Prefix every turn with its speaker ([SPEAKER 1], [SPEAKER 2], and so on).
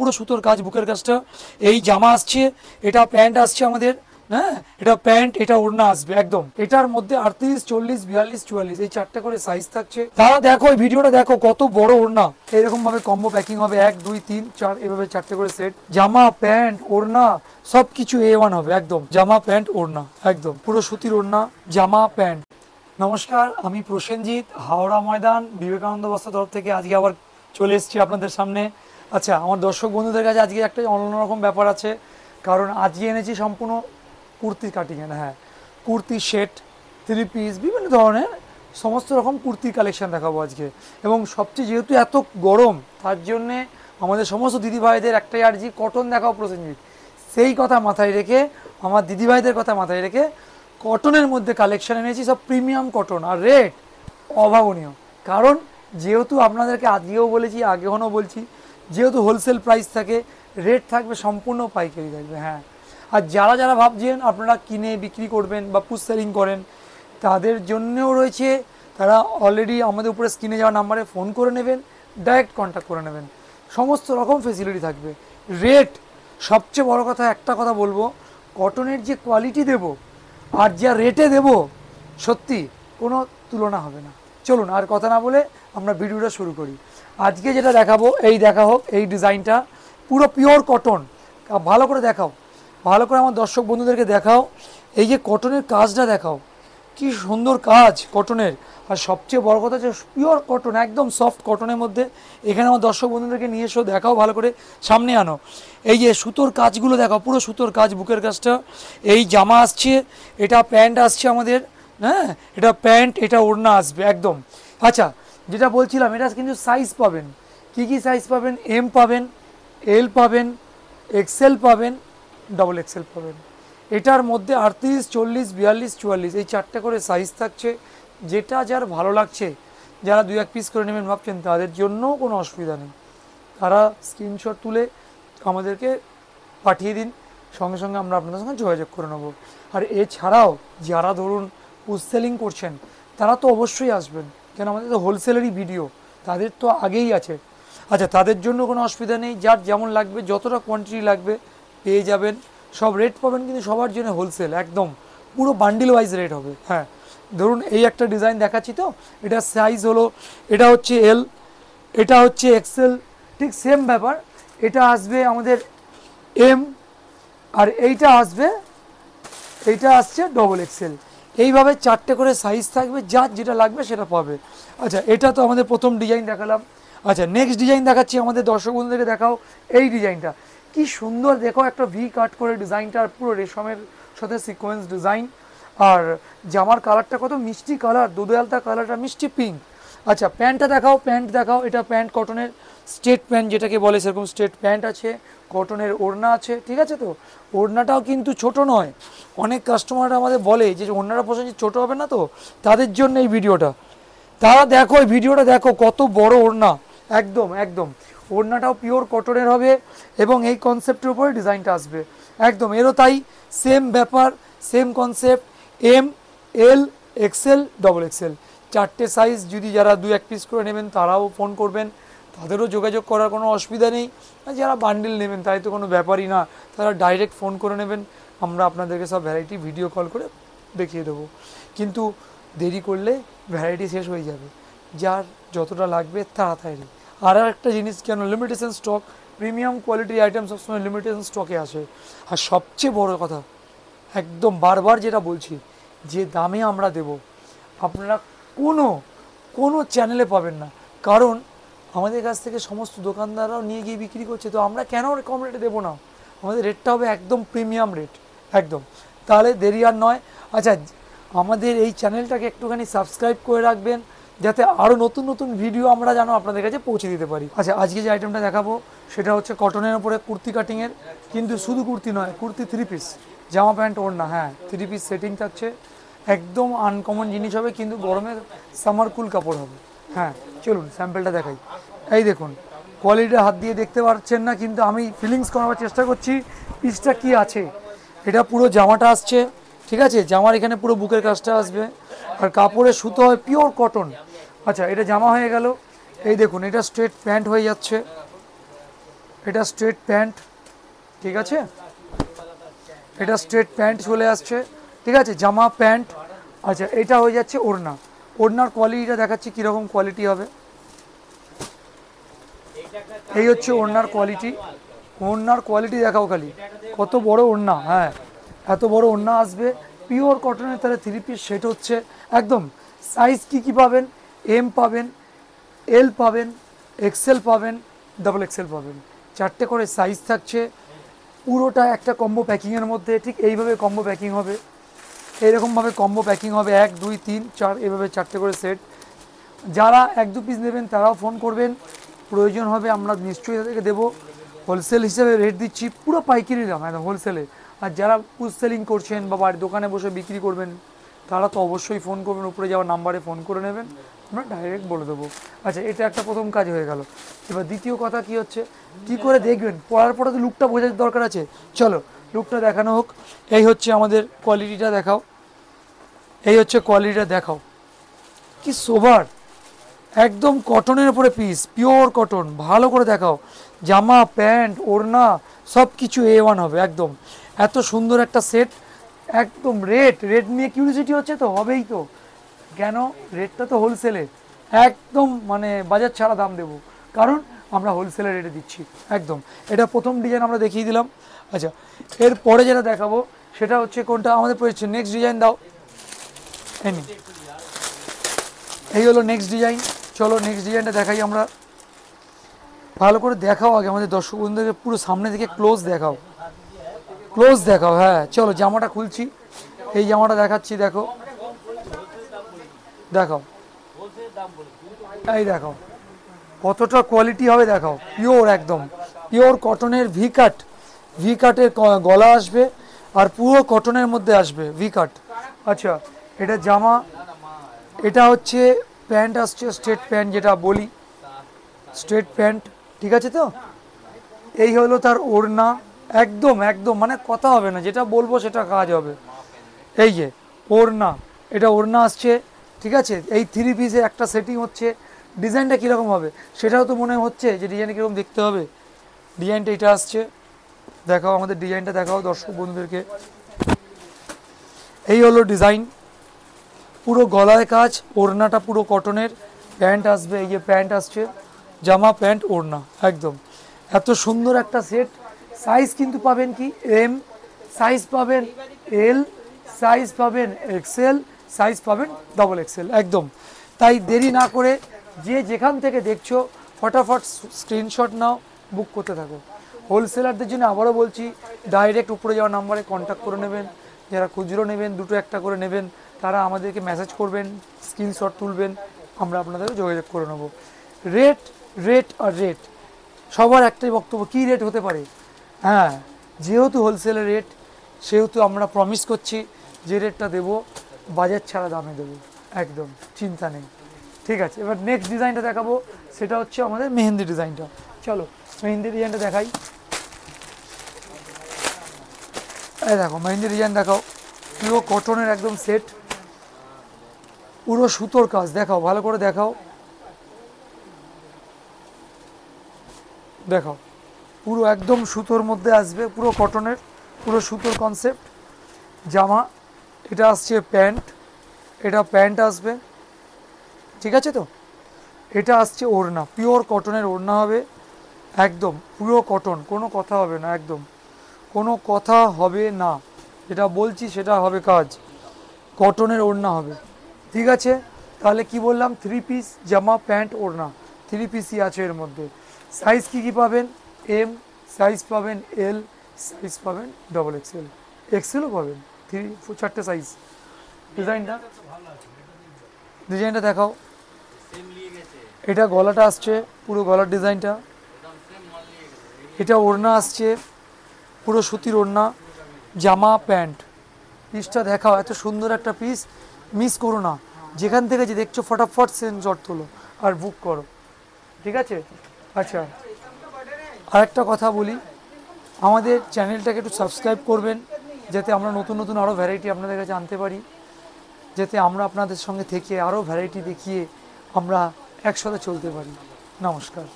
[SPEAKER 1] পুরো সুতোর কাজ, বুকের কাজটা। এই জামা আসছে, এটা প্যান্ট আসছে আমাদের, হ্যাঁ এটা প্যান্ট, এটা ওড়না আসবে একদম। এটার মধ্যে 38, 40, 42, 44 এই 4টে করে সাইজ থাকছে। তারা দেখো এই ভিডিওটা দেখো কত বড় ওড়না। এরকম ভাবে কম্বো প্যাকিং হবে, 1 2 3 4 এভাবে 4টে করে সেট। জামা প্যান্ট ওড়না সবকিছু A1 হবে একদম। জামা প্যান্ট ওড়না একদম পুরো সুতির ওড়না, জামা প্যান্ট। নমস্কার, আমি প্রসেনজিৎ, হাওড়া ময়দান বিবেকানন্দ বস্ত্র তরফ থেকে আজকে আবার চলে এসেছি আপনাদের সামনে। আচ্ছা, আমার দর্শক বন্ধুদের কাছে আজকে একটা অন্যরকম ব্যাপার আছে, কারণ আজকে এনেছি সম্পূর্ণ কুর্তি কাটিংয়ে। হ্যাঁ, কুর্তি সেট, 3 পিস, বিভিন্ন ধরনের সমস্ত রকম কুর্তির কালেকশন দেখাবো আজকে। এবং সবচেয়ে যেহেতু এত গরম, তার জন্যে আমাদের সমস্ত দিদিভাইদের একটাই আর্জি, কটন দেখাও প্রসেনজিৎ। সেই কথা মাথায় রেখে, আমার দিদিভাইদের কথা মাথায় রেখে কটনের মধ্যে কালেকশন এনেছি, সব প্রিমিয়াম কটন, আর রেট অভাবনীয়। কারণ যেহেতু আপনাদেরকে আজকেও বলেছি, আগেও বলছি, যেহেতু হোলসেল প্রাইস থাকে, রেট থাকবে সম্পূর্ণ পাইকারি থাকবে। হ্যাঁ, আর যারা যারা ভাবছেন আপনারা কিনে বিক্রি করবেন বা পুশ সেলিং করেন, তাদের জন্যও রয়েছে, তারা অলরেডি আমাদের উপরে স্ক্রিনে যাওয়া নাম্বারে ফোন করে নেবেন, ডাইরেক্ট কন্ট্যাক্ট করে নেবেন, সমস্ত রকম ফেসিলিটি থাকবে। রেট সবচেয়ে বড় কথা, একটা কথা বলবো, কটনের যে কোয়ালিটি দেব আর যা রেটে দেব, সত্যি কোনো তুলনা হবে না। চলুন আর কথা না বলে আমরা ভিডিওটা শুরু করি। আজকে যেটা দেখাবো, এই দেখা হোক, এই ডিজাইনটা পুরো পিওর কটন। ভালো করে দেখাও, ভালো করে আমার দর্শক বন্ধুদেরকে দেখাও, এই যে কটনের কাজটা দেখাও, কি সুন্দর কাজ কটনের। আর সবচেয়ে বড় কথা হচ্ছে পিওর কটন, একদম সফট কটনের মধ্যে। এখানে আমার দর্শক বন্ধুদেরকে নিয়ে এসো, দেখাও ভালো করে, সামনে আনো। এই যে সুতোর কাজগুলো দেখাও, পুরো সুতোর কাজ, বুকের কাজটা। এই জামা আসছে, এটা প্যান্ট আসছে আমাদের, হ্যাঁ এটা প্যান্ট, এটা ওড়না আসবে একদম। আচ্ছা, যেটা বলছিলাম, এটা কিন্তু সাইজ পাবেন, কি কি সাইজ পাবেন, এম পাবেন, এল পাবেন, এক্সেল পাবেন, ডবল এক্সেল পাবেন। এটার মধ্যে 38, 40, 42, 44 এই 4টে করে সাইজ থাকছে। যেটা যার ভালো লাগছে, যারা 2-1 পিস করে নেবেন ভাবছেন, তাদের জন্যও কোনো অসুবিধা নেই। তারা স্ক্রিনশট তুলে আমাদেরকে পাঠিয়ে দিন, সঙ্গে সঙ্গে আমরা আপনাদের সঙ্গে যোগাযোগ করে নেব। আর এছাড়াও যারা ধরুন পুশ সেলিং করছেন, তারা তো অবশ্যই আসবেন, কেন আমাদের তো হোলসেলেরই ভিডিও, তাদের তো আগেই আছে। আচ্ছা, তাদের জন্য কোনো অসুবিধা নেই, যার যেমন লাগবে, যতটা কোয়ান্টিটি লাগবে পেয়ে যাবেন। সব রেট পাবেন কিন্তু সবার জন্য হোলসেল, একদম পুরো বান্ডিল ওয়াইজ রেট হবে। হ্যাঁ, ধরুন এই একটা ডিজাইন দেখাচ্ছি, তো এটা সাইজ হলো, এটা হচ্ছে এল, এটা হচ্ছে এক্সেল, ঠিক সেম ব্যাপার। এটা আসবে আমাদের এম, আর এইটা আসবে, এইটা আসছে ডবল এক্সেল। এইভাবে 4টে করে সাইজ থাকবে, যার যেটা লাগবে সেটা পাবে। আচ্ছা, এটা তো আমাদের প্রথম ডিজাইন দেখালাম। আচ্ছা, নেক্সট ডিজাইন দেখাচ্ছি, আমাদের দর্শক বন্ধুদেরকে দেখাও এই ডিজাইনটা, কি সুন্দর দেখো, একটা ভি কাট করে ডিজাইনটা, পুরো রেশমের সাথে সিকোয়েন্স ডিজাইন। আর জামার কালারটা কত মিষ্টি কালার, দুধে আলতা কালারটা মিষ্টি পিঙ্ক। আচ্ছা, প্যান্টটা দেখাও, প্যান্ট দেখাও, এটা প্যান্ট কটনের স্ট্রেট প্যান্ট যেটাকে বলে, সেরকম স্ট্রেট প্যান্ট আছে, কটনের ওড়না আছে, ঠিক আছে। তো ওড়নাটাও কিন্তু ছোট নয়, অনেক কাস্টমাররা আমাদের বলে যে ওড়নাটা পছন্দ ছোটো হবে না, তো তাদের জন্য এই ভিডিওটা। তারা দেখো এই ভিডিওটা দেখো, কত বড় ওড়না, একদম একদম। ওড়নাটাও পিওর কটনের হবে এবং এই কনসেপ্টের উপরে ডিজাইনটা আসবে একদম। এরও তাই সেম ব্যাপার, সেম কনসেপ্ট, এম, এল, এক্সেল, ডবল এক্সেল 4টে সাইজ। যদি যারা 2-1 পিস করে নেবেন, তারাও ফোন করবেন, তাদেরও যোগাযোগ করার কোনো অসুবিধা নেই। আর যারা বান্ডিল নেবেন, তাই তো কোনো ব্যাপারই না, তারা ডাইরেক্ট ফোন করে নেবেন, আমরা আপনাদেরকে সব ভ্যারাইটি ভিডিও কল করে দেখিয়ে দেবো। কিন্তু দেরি করলে ভ্যারাইটি শেষ হয়ে যাবে, যার যতটা লাগবে তাড়াতাড়ি। আর একটা জিনিস, কেন লিমিটেশন স্টক, প্রিমিয়াম কোয়ালিটির আইটেম সবসময় লিমিটেশন স্টকে আসে। আর সবচেয়ে বড় কথা, একদম বারবার যেটা বলছি, যে দামে আমরা দেব, আপনারা কোনো চ্যানেলে পাবেন না। কারণ আমাদের কাছ থেকে সমস্ত দোকানদাররাও নিয়ে গিয়ে বিক্রি করছে, তো আমরা কেন কম রেটে দেবো না? আমাদের রেটটা হবে একদম প্রিমিয়াম রেট, একদম। তাহলে দেরি আর নয়। আচ্ছা, আমাদের এই চ্যানেলটাকে একটুখানি সাবস্ক্রাইব করে রাখবেন, যাতে আরও নতুন নতুন ভিডিও আমরা যেন আপনাদের কাছে পৌঁছে দিতে পারি। আচ্ছা, আজকে যে আইটেমটা দেখাবো, সেটা হচ্ছে কটনের উপরে কুর্তি কাটিংয়ের, কিন্তু শুধু কুর্তি নয়, কুর্তি 3 পিস, জামা প্যান্ট ওড়না, হ্যাঁ 3 পিস সেটিং থাকছে। একদম আনকমন জিনিস হবে, কিন্তু গরমের সামার কুল কাপড় হবে। হ্যাঁ, চলুন স্যাম্পলটা দেখাই। এই দেখুন, কোয়ালিটিটা হাত দিয়ে দেখতে পাচ্ছেন না, কিন্তু আমি ফিলিংস করাবার চেষ্টা করছি পিসটা কি আছে। এটা পুরো জামাটা আসছে, ঠিক আছে, জামার এখানে পুরো বুকের কাজটা আসবে, আর কাপড়ের সুতো হয় পিওর কটন। আচ্ছা, এটা জামা হয়ে গেল। এই দেখুন, এটা স্ট্রেট প্যান্ট হয়ে যাচ্ছে, এটা স্ট্রেট প্যান্ট, ঠিক আছে, এটা স্ট্রেট প্যান্ট চলে আসছে, ঠিক আছে, জামা প্যান্ট। আচ্ছা, এটা হয়ে যাচ্ছে ওড়না। ওড়নার কোয়ালিটিটা দেখাচ্ছি কীরকম কোয়ালিটি হবে। এই হচ্ছে ওড়নার কোয়ালিটি। ওড়নার কোয়ালিটি দেখাও খালি, কত বড় ওড়না। হ্যাঁ, এত বড় ওড়না আসবে, পিওর কটনের তাহলে 3 পিস সেট হচ্ছে একদম। সাইজ কি পাবেন, এম পাবেন, এল পাবেন, এক্সেল পাবেন, ডাবল এক্সেল পাবেন, 4টে করে সাইজ থাকছে। পুরোটা একটা কম্বো প্যাকিংয়ের মধ্যে, ঠিক এইভাবে কম্বো প্যাকিং হবে, এইরকমভাবে কম্বো প্যাকিং হবে, 1 2 3 4 এভাবে 4টে করে সেট। যারা 1 2 পিস নেবেন তারাও ফোন করবেন, প্রয়োজন হবে আমরা নিশ্চয়ই তাদেরকে দেবো। হোলসেল হিসেবে রেট দিচ্ছি, পুরো পাইকারি দাম একদম হোলসেলে। আর যারা ফুড সেলিং করছেন বা বাড়ির দোকানে বসে বিক্রি করবেন তারা তো অবশ্যই ফোন করবেন, উপরে যাওয়ার নাম্বারে ফোন করে নেবেন, আমরা ডাইরেক্ট বলে দেবো। আচ্ছা, এটা একটা প্রথম কাজ হয়ে গেল। এবার দ্বিতীয় কথা কি হচ্ছে, কি করে দেখবেন, পরার পরে তো লুকটা বোঝার দরকার আছে। চলো লুকটা দেখানো হোক। এই হচ্ছে আমাদের কোয়ালিটিটা দেখাও, এই হচ্ছে কোয়ালিটিটা দেখাও, কি সোবার, একদম কটনের উপরে পিস, পিওর কটন, ভালো করে দেখাও। জামা প্যান্ট ওড়না সব কিছু A1 হবে একদম। এত সুন্দর একটা সেট, একদম। রেট নিয়ে কিউরিওসিটি হচ্ছে তো, হবেই তো, কেন, রেটটা তো হোলসেলে একদম, মানে বাজার ছাড়া দাম দেবো, কারণ আমরা হোলসেলে রেটে দিচ্ছি একদম। এটা প্রথম ডিজাইন আমরা দেখিয়ে দিলাম। আচ্ছা, এরপরে যেটা দেখাবো সেটা হচ্ছে কোনটা আমাদের পড়েছে, নেক্সট ডিজাইন দাও। এই হলো নেক্সট ডিজাইন। চলো নেক্সট ডিজাইনটা দেখাই আমরা, ভালো করে দেখাও আগে আমাদের দর্শক বন্ধুদেরকে, পুরো সামনে থেকে ক্লোজ দেখাও, ক্লোজ দেখাও। হ্যাঁ চলো, জামাটা খুলছি, এই জামাটা দেখাচ্ছি, দেখো দেখাও, এই দেখাও কতটা কোয়ালিটি হবে, দেখাও, পিওর একদম, পিওর কটনের ভি কাটের গলা আসবে, আর পুরো কটনের মধ্যে আসবে ভি কাট। আচ্ছা, এটা জামা, এটা হচ্ছে প্যান্ট আসছে, স্ট্রেট প্যান্ট যেটা বলি, স্ট্রেট প্যান্ট, ঠিক আছে তো। এই হলো তার ওড়না, একদম একদম মানে কথা হবে না, যেটা বলবো সেটা কাজ হবে। এই যে ওড়না, এটা ওড়না আসছে, ঠিক আছে। এই 3 পিসের একটা সেটিং হচ্ছে। ডিজাইনটা কীরকম হবে সেটাও তো মনে হচ্ছে যে ডিজাইনটা কীরকম দেখতে হবে। ডিজাইনটা এটা আসছে, দেখাও আমাদের ডিজাইনটা, দেখাও দর্শক বন্ধুদেরকে। এই হলো ডিজাইন, পুরো গলায় কাজ, ওড়নাটা পুরো কটনের, প্যান্ট আসবে, এই যে প্যান্ট আসছে, জামা প্যান্ট ওড়না একদম। এত সুন্দর একটা সেট। সাইজ কিন্তু পাবেন কি, এম সাইজ পাবেন, এল সাইজ পাবেন, এক্সেল সাইজ পাবেন, ডাবল এক্সেল একদম। তাই দেরি না করে যে যেখান থেকে দেখছো ফটাফট স্ক্রিনশট নাও, বুক করতে থাকো। হোলসেলারদের জন্য আবারও বলছি, ডাইরেক্ট উপরে যাওয়া নাম্বারে কন্ট্যাক্ট করে নেবেন। যারা খুচরো নেবেন, দুটো একটা করে নেবেন, তারা আমাদেরকে মেসেজ করবেন, স্ক্রিনশট তুলবেন, আমরা আপনাদের যোগাযোগ করে নেব। রেট রেট আর রেট, সবার একটাই বক্তব্য, কী রেট হতে পারে। হ্যাঁ, যেহেতু হোলসেলের রেট, সেহেতু আমরা প্রমিস করছি যে রেটটা দেবো বাজার ছাড়া দামে দেবো একদম, চিন্তা নেই। ঠিক আছে, এবার নেক্সট ডিজাইনটা দেখাবো, সেটা হচ্ছে আমাদের মেহেন্দি ডিজাইনটা। চলো মেহেন্দি ডিজাইনটা দেখাই। এই দেখো মেহেন্দি ডিজাইন দেখাও, পুরো কটনের একদম সেট, পুরো সুতোর কাজ, দেখাও ভালো করে দেখাও, দেখাও পুরো একদম সুতোর মধ্যে আসবে, পুরো কটনের, পুরো সুতোর কনসেপ্ট। জামা, এটা আসছে প্যান্ট, এটা প্যান্ট আসবে, ঠিক আছে তো। এটা আসছে ওড়না, পিওর কটনের ওড়না হবে একদম, পুরো কটন, কোনো কথা হবে না একদম, কোনো কথা হবে না, যেটা বলছি সেটা হবে কাজ, কটনের ওড়না হবে, ঠিক আছে। তাহলে কি বললাম, 3 পিস জামা প্যান্ট ওড়না, 3 পিসই আছে এর মধ্যে। সাইজ কী পাবেন, এম সাইজ পাবেন, এল সাইজ পাবেন, ডবল এক্সেল, এক্সেলও পাবেন, 4টে সাইজ। ডিজাইনটা দেখাও, এটা গলাটা আসছে, পুরো গলার ডিজাইনটা, এটা ওড়না আসছে, পুরো সুতির ওড়না, জামা প্যান্ট। পিসটা দেখাও, এত সুন্দর একটা পিস, মিস করো না। যেখান থেকে যে দেখছো ফটাফট স্ক্রিনশট তোলো আর বুক করো, ঠিক আছে। আচ্ছা, আরেকটা কথা বলি, আমাদের চ্যানেলটাকে একটু সাবস্ক্রাইব করবেন, যাতে আমরা নতুন নতুন আরও ভ্যারাইটি আপনাদের কাছে আনতে পারি, যাতে আমরা আপনাদের সঙ্গে থেকে আরও ভ্যারাইটি দেখিয়ে আমরা একসাথে চলতে পারি। নমস্কার।